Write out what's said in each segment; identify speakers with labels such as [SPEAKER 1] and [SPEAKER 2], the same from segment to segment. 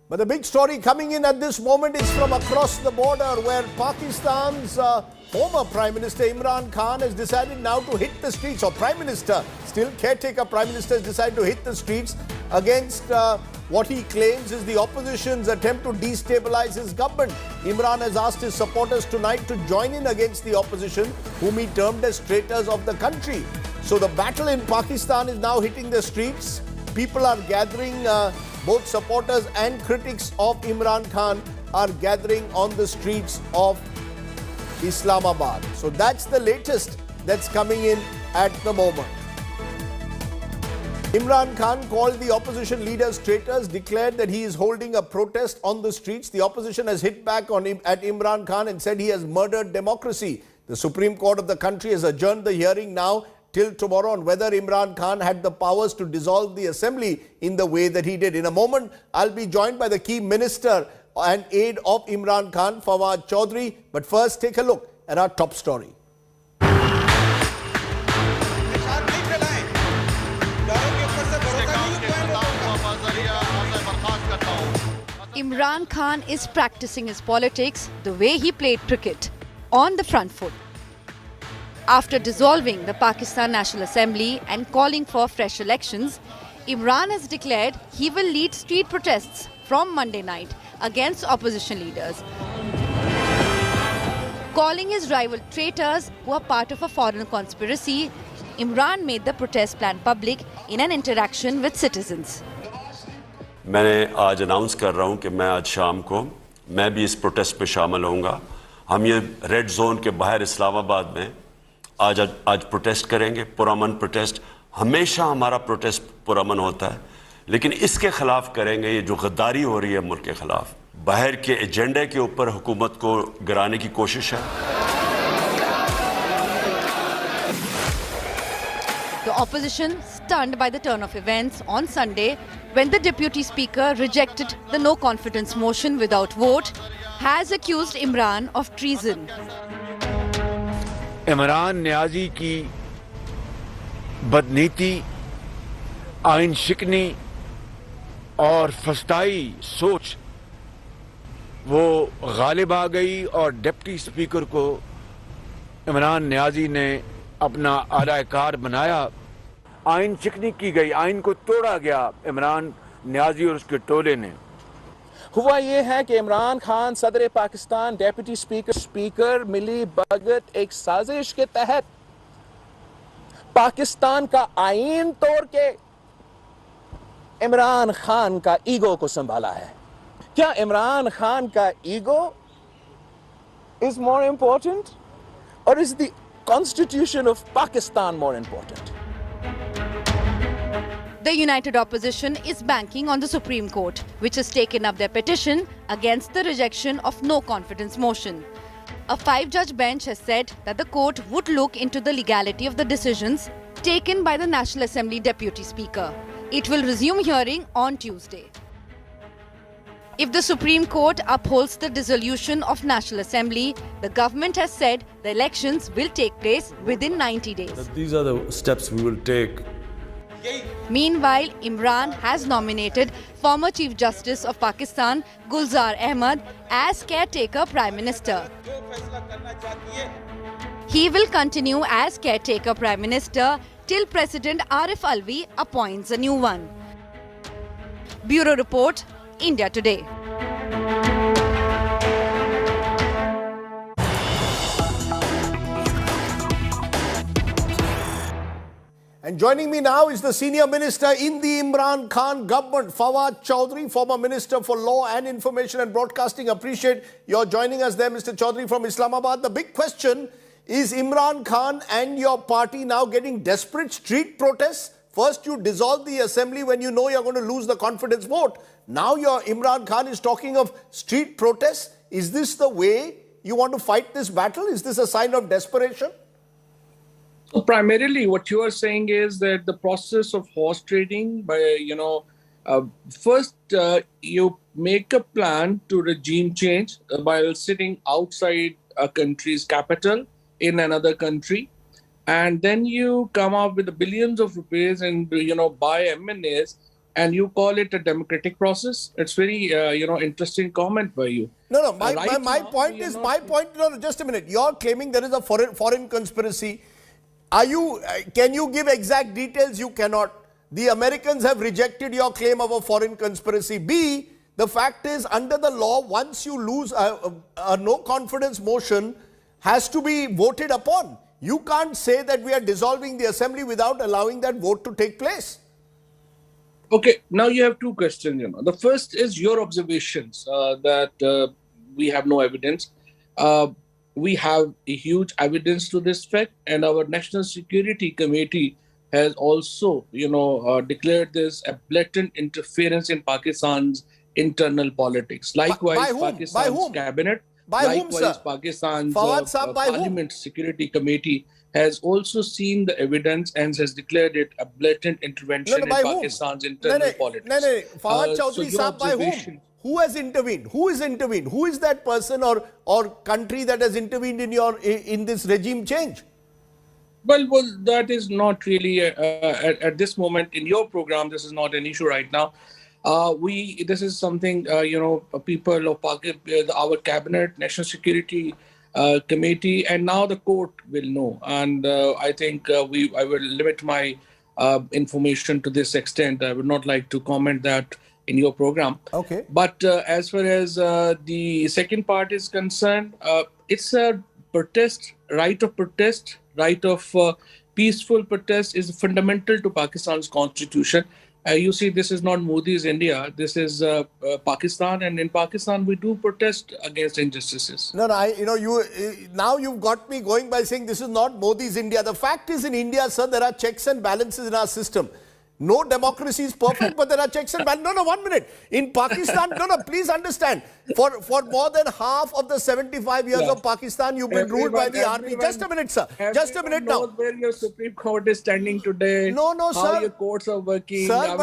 [SPEAKER 1] But the big story coming in at this moment is from across the border, where Pakistan's former Prime Minister Imran Khan has decided now to hit the streets, or Prime Minister, still caretaker Prime Minister, has decided to hit the streets against what he claims is the opposition's attempt to destabilize his government. Imran has asked his supporters tonight to join in against the opposition, whom he termed as traitors of the country. So the battle in Pakistan is now hitting the streets. People are gathering, both supporters and critics of Imran Khan are gathering on the streets of Islamabad. So that's the latest that's coming in at the moment. Imran Khan called the opposition leaders traitors, declared that he is holding a protest on the streets. The opposition has hit back on him at Imran Khan and said he has murdered democracy. The Supreme Court of the country has adjourned the hearing now till tomorrow on whether Imran Khan had the powers to dissolve the assembly in the way that he did. In a moment, I'll be joined by the key minister and aide of Imran Khan, Fawad Chaudhry. But first, take a look at our top story.
[SPEAKER 2] Imran Khan is practicing his politics the way he played cricket, on the front foot. After dissolving the Pakistan National Assembly and calling for fresh elections, Imran has declared he will lead street protests from Monday night against opposition leaders, calling his rival traitors who are part of a foreign conspiracy. Imran made the protest plan public in an interaction with citizens.
[SPEAKER 3] मैं आज announce कर रहा हूं कि मैं आज शाम को मैं भी इस प्रोटेस्ट में शामिल होऊंगा। हम ये रेड जोन के बाहर इस्लामाबाद में आज प्रोटेस्ट करेंगे, पुरअमन प्रोटेस्ट। हमेशा हमारा प्रोटेस्ट पुरअमन होता है, लेकिन इसके खिलाफ करेंगे। ये जो गद्दारी हो रही है मुल्क के खिलाफ, बाहर के एजेंडे के ऊपर हुकूमत को गिराने की कोशिश है।
[SPEAKER 2] The opposition, stunned by the turn of events on Sunday, when the Deputy Speaker rejected the no-confidence motion without vote, has accused Imran of treason.
[SPEAKER 4] Imran Niazi की बदनीति, आइन शिकनी और फस्ताई सोच वो गालिब आ गई और डिप्टी स्पीकर को इमरान न्याजी ने अपना आलाकार बनाया। आइन शिकनी की गई, आइन को तोड़ा गया इमरान न्याजी और उसके टोले ने।
[SPEAKER 5] हुआ ये है कि इमरान खान सदर पाकिस्तान, डेप्यूटी स्पीकर मिली भगत एक साजिश के तहत पाकिस्तान का आईन तोड़ के इमरान खान का ईगो को संभाला है। क्या इमरान खान का ईगो इज मोर इंपॉर्टेंट, और is the constitution of Pakistan more important?
[SPEAKER 2] The united opposition is banking on the Supreme Court, which has taken up their petition against the rejection of no-confidence motion. A 5-judge bench has said that the court would look into the legality of the decisions taken by the National Assembly Deputy Speaker. It will resume hearing on Tuesday. If the Supreme Court upholds the dissolution of National Assembly, the government has said the elections will take place within 90 days.
[SPEAKER 6] These are the steps we will take.
[SPEAKER 2] Meanwhile, Imran has nominated former Chief Justice of Pakistan, Gulzar Ahmad, as caretaker Prime Minister. He will continue as caretaker Prime Minister till President Arif Alvi appoints a new one. Bureau Report, India Today.
[SPEAKER 1] And joining me now is the senior minister in the Imran Khan government, Fawad Chaudhry, former Minister for Law and Information and Broadcasting. Appreciate your joining us there, Mr. Chaudhry from Islamabad. The big question is Imran Khan and your party now getting desperate street protests? First you dissolve the assembly when you know you're going to lose the confidence vote. Now your Imran Khan is talking of street protests. Is this the way you want to fight this battle? Is this a sign of desperation?
[SPEAKER 7] So primarily, what you are saying is that the process of horse trading, by first you make a plan to regime change while sitting outside a country's capital in another country, and then you come up with the billions of rupees and buy MNAs and you call it a democratic process. It's very, interesting comment by you.
[SPEAKER 1] No, my
[SPEAKER 7] Now,
[SPEAKER 1] point
[SPEAKER 7] we are
[SPEAKER 1] is,
[SPEAKER 7] not-
[SPEAKER 1] my point, no, just a minute. You're claiming there is a foreign conspiracy. Can you give exact details? You cannot. The Americans have rejected your claim of a foreign conspiracy. B, the fact is, under the law, once you lose a no confidence motion has to be voted upon. You can't say that we are dissolving the assembly without allowing that vote to take place.
[SPEAKER 7] Okay, now you have two questions. The first is your observations that we have no evidence. We have a huge evidence to this fact, and our National Security Committee has also, declared this a blatant interference in Pakistan's internal politics. Likewise,
[SPEAKER 1] whom? By
[SPEAKER 7] Pakistan's
[SPEAKER 1] whom?
[SPEAKER 7] cabinet,
[SPEAKER 1] By whom,
[SPEAKER 7] likewise,
[SPEAKER 1] sir?
[SPEAKER 7] Pakistan's
[SPEAKER 1] Fawad Saab, by whom?
[SPEAKER 7] Parliament Security Committee has also seen the evidence and has declared it a blatant intervention in
[SPEAKER 1] by whom?
[SPEAKER 7] Pakistan's internal politics.
[SPEAKER 1] No. Fawad
[SPEAKER 7] So
[SPEAKER 1] Chaudhry
[SPEAKER 7] your
[SPEAKER 1] Saab, by whom?
[SPEAKER 7] observation-
[SPEAKER 1] Who has intervened? Who is intervened? Who is that person or country that has intervened in this regime change?
[SPEAKER 7] Well, that is not really at this moment in your program. This is not an issue right now. This is something people of Pakistan, our cabinet, National Security Committee, and now the court will know. And I think I will limit my information to this extent. I would not like to comment that in your program.
[SPEAKER 1] Okay.
[SPEAKER 7] But as far as the second part is concerned, it's a protest, right of protest, right of peaceful protest is fundamental to Pakistan's constitution. You see, this is not Modi's India. This is Pakistan, and in Pakistan, we do protest against injustices.
[SPEAKER 1] No, now you've got me going by saying this is not Modi's India. The fact is, in India, sir, there are checks and balances in our system. No democracy is perfect, but there are checks and balances. No, 1 minute. In Pakistan, please understand. For more than half of the 75 years of Pakistan, you've been ruled by the army. Just a minute, sir. Just a minute now.
[SPEAKER 7] Knows where your Supreme Court is standing today.
[SPEAKER 1] No,
[SPEAKER 7] how
[SPEAKER 1] sir.
[SPEAKER 7] your courts are working.
[SPEAKER 1] Sir,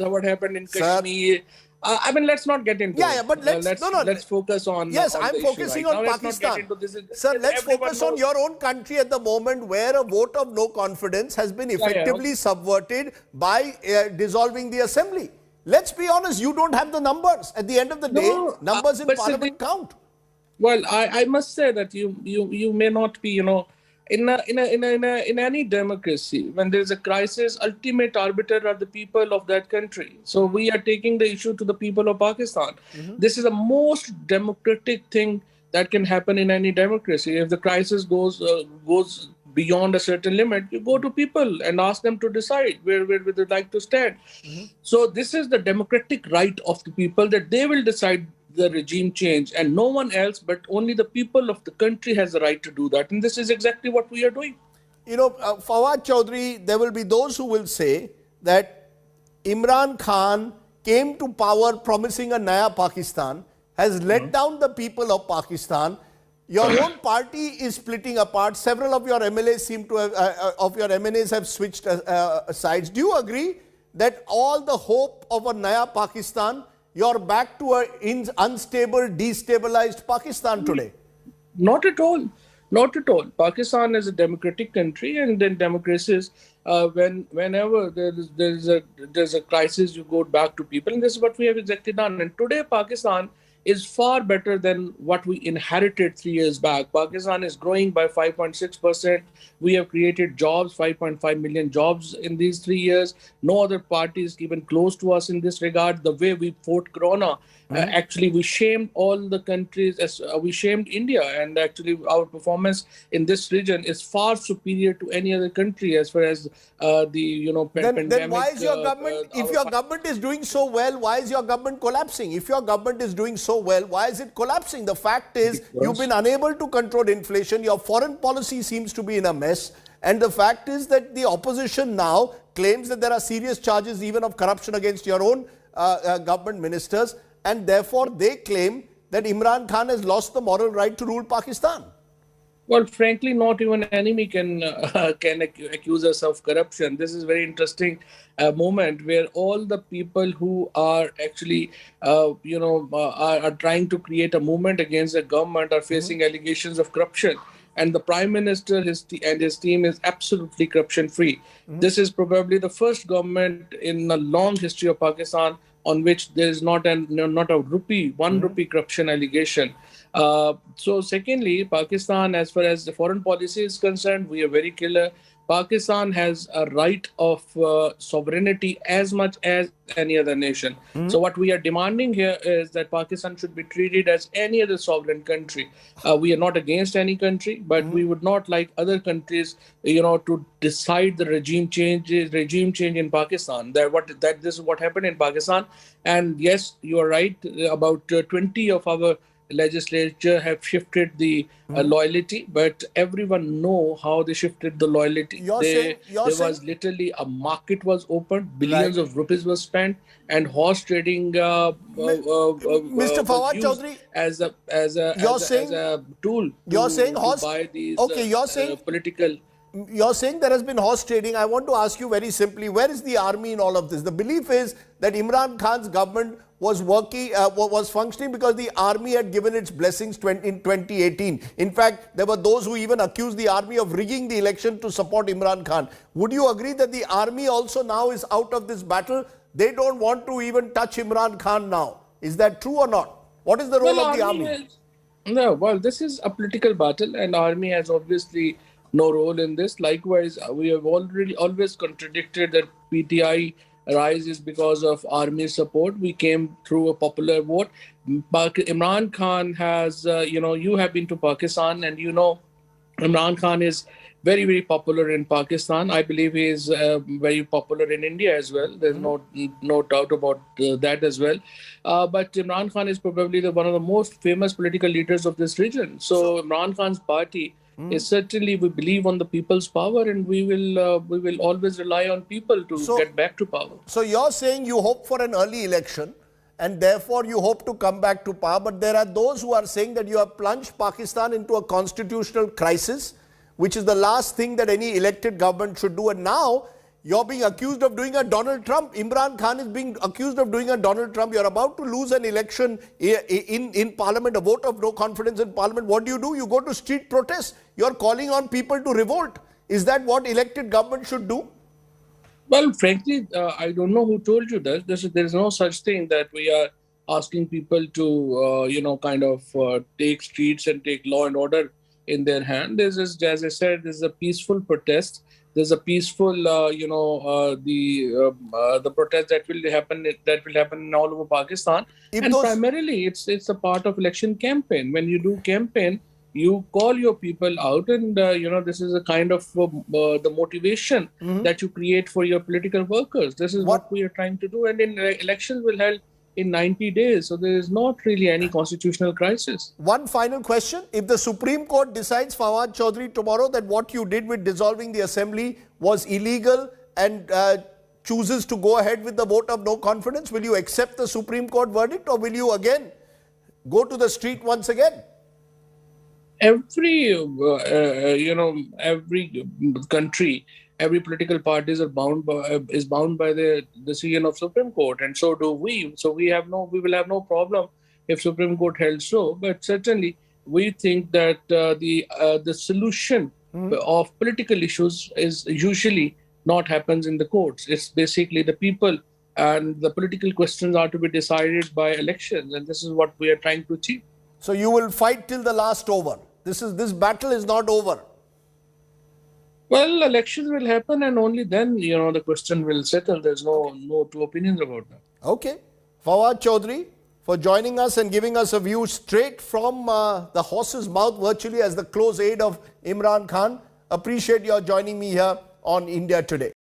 [SPEAKER 7] what happened in
[SPEAKER 1] Sir.
[SPEAKER 7] Kashmir. Let's not get into it.
[SPEAKER 1] But
[SPEAKER 7] let's focus on.
[SPEAKER 1] Yes,
[SPEAKER 7] on
[SPEAKER 1] I'm
[SPEAKER 7] the issue
[SPEAKER 1] focusing
[SPEAKER 7] right
[SPEAKER 1] on
[SPEAKER 7] now. Let's not get
[SPEAKER 1] Pakistan.
[SPEAKER 7] into this.
[SPEAKER 1] Sir, let's
[SPEAKER 7] Everyone
[SPEAKER 1] focus on
[SPEAKER 7] knows-
[SPEAKER 1] your own country at the moment where a vote of no confidence has been effectively subverted by dissolving the assembly. Let's be honest, you don't have the numbers. At the end of the day, numbers in
[SPEAKER 7] but
[SPEAKER 1] parliament count.
[SPEAKER 7] Well, I must say that you may not be, in any democracy, when there is a crisis, ultimate arbiter are the people of that country. So we are taking the issue to the people of Pakistan. This is the most democratic thing that can happen in any democracy. If the crisis goes beyond a certain limit, you go to people and ask them to decide where they'd like to stand. So this is the democratic right of the people that they will decide the regime change, and no one else but only the people of the country has the right to do that. And this is exactly what we are doing.
[SPEAKER 1] Fawad Chaudhry, there will be those who will say that Imran Khan came to power promising a Naya Pakistan, has let down the people of Pakistan. Your own party is splitting apart. Several of your MLAs seem to have, have switched sides. Do you agree that all the hope of a Naya Pakistan, you're back to an unstable, destabilized Pakistan today?
[SPEAKER 7] Not at all. Not at all. Pakistan is a democratic country, and then democracies, whenever there's a crisis, you go back to people, and this is what we have exactly done. And today, Pakistan is far better than what we inherited 3 years back. Pakistan is growing by 5.6%. We have created jobs, 5.5 million jobs in these 3 years. No other party is even close to us in this regard. The way we fought Corona, actually we shamed all the countries, we shamed India, and actually our performance in this region is far superior to any other country as far as pandemic.
[SPEAKER 1] Then why is your government, if your government is doing so well, why is your government collapsing? If your government is doing so well, why is it collapsing? The fact is, you've been unable to control inflation. Your foreign policy seems to be in a mess. And the fact is that the opposition now claims that there are serious charges even of corruption against your own government ministers. And therefore, they claim that Imran Khan has lost the moral right to rule Pakistan.
[SPEAKER 7] Well, frankly, not even an enemy can accuse us of corruption. This is very interesting moment where all the people who are actually, are trying to create a movement against the government are facing allegations of corruption. and the Prime Minister and his team is absolutely corruption-free. This is probably the first government in a long history of Pakistan on which there is not a rupee, 1 rupee corruption allegation. So secondly, Pakistan, as far as the foreign policy is concerned, we are very clear. Pakistan has a right of sovereignty as much as any other nation. So what we are demanding here is that Pakistan should be treated as any other sovereign country. We are not against any country, but we would not like other countries, to decide the regime change in Pakistan. This is what happened in Pakistan. And yes, you are right. About 20 of our legislature have shifted the loyalty, but everyone know how they shifted the loyalty. There was literally a market was opened, billions of rupees was spent, and horse trading
[SPEAKER 1] Mr. Fawad Chaudhry,
[SPEAKER 7] as a tool to buy these political.
[SPEAKER 1] You're saying there has been horse trading. I want to ask you very simply, where is the army in all of this? The belief is that Imran Khan's government was functioning because the army had given its blessings in 2018. In fact, there were those who even accused the army of rigging the election to support Imran Khan. Would you agree that the army also now is out of this battle? They don't want to even touch Imran Khan now. Is that true or not? What is the role of the army?
[SPEAKER 7] This is a political battle, and army has obviously no role in this. Likewise, we have always contradicted that PTI rise is because of army support. We came through a popular vote. Imran Khan has, you have been to Pakistan, and Imran Khan is very, very popular in Pakistan. I believe he is very popular in India as well. There's no doubt about that as well. But Imran Khan is probably one of the most famous political leaders of this region. So Imran Khan's party is certainly, we believe on the people's power, and we will always rely on people to get back to power.
[SPEAKER 1] So you're saying you hope for an early election, and therefore you hope to come back to power. But there are those who are saying that you have plunged Pakistan into a constitutional crisis, which is the last thing that any elected government should do. And now you're being accused of doing a Donald Trump. Imran Khan is being accused of doing a Donald Trump. You're about to lose an election in Parliament, a vote of no confidence in Parliament. What do? You go to street protests. You're calling on people to revolt. Is that what elected government should do?
[SPEAKER 7] Well, frankly, I don't know who told you that. There is no such thing that we are asking people to, take streets and take law and order in their hand. This is, as I said, this is a peaceful protest. There's a peaceful, the protest that will happen all over Pakistan. Primarily, it's a part of election campaign. When you do campaign, you call your people out, and this is a kind of the motivation that you create for your political workers. This is what we are trying to do, and elections will held in 90 days. So there is not really any constitutional crisis.
[SPEAKER 1] One final question. If the Supreme Court decides, Fawad Chaudhry, tomorrow that what you did with dissolving the assembly was illegal and chooses to go ahead with the vote of no confidence, will you accept the Supreme Court verdict, or will you again go to the street once again?
[SPEAKER 7] Every country, every political party is bound by the decision of Supreme Court, and so do we. So we will have no problem if Supreme Court held so. But certainly, we think that the solution of political issues is usually not happens in the courts. It's basically the people, and the political questions are to be decided by elections, and this is what we are trying to achieve.
[SPEAKER 1] So you will fight till the last over. This battle is not over.
[SPEAKER 7] Well, elections will happen, and only then, the question will settle. There's no two opinions about that.
[SPEAKER 1] Okay. Fawad Chaudhry, for joining us and giving us a view straight from the horse's mouth virtually as the close aide of Imran Khan. Appreciate your joining me here on India Today.